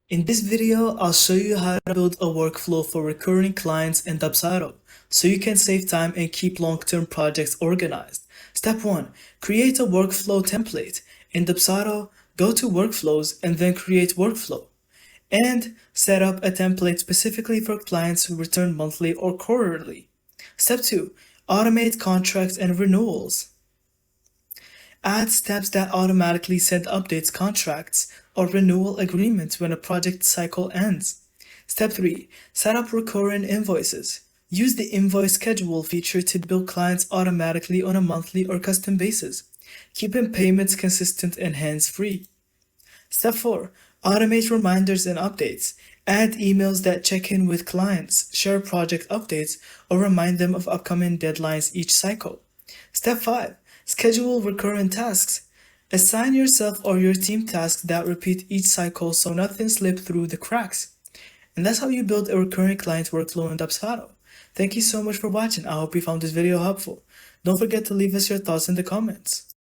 In this video, I'll show you how to build a workflow for recurring clients in Dubsado so you can save time and keep long-term projects organized. Step 1. Create a workflow template. In Dubsado, go to Workflows and then Create Workflow. And set up a template specifically for clients who return monthly or quarterly. Step 2. Automate contracts and renewals. Add steps that automatically send updates, contracts, or renewal agreements when a project cycle ends. Step 3. Set up recurring invoices. Use the invoice schedule feature to bill clients automatically on a monthly or custom basis, keeping payments consistent and hands-free. Step 4. Automate reminders and updates. Add emails that check in with clients, share project updates, or remind them of upcoming deadlines each cycle. Step 5. Schedule recurrent tasks. Assign yourself or your team tasks that repeat each cycle so nothing slips through the cracks. And that's how you build a recurring client workflow in Dubsado. Thank you so much for watching. I hope you found this video helpful. Don't forget to leave us your thoughts in the comments.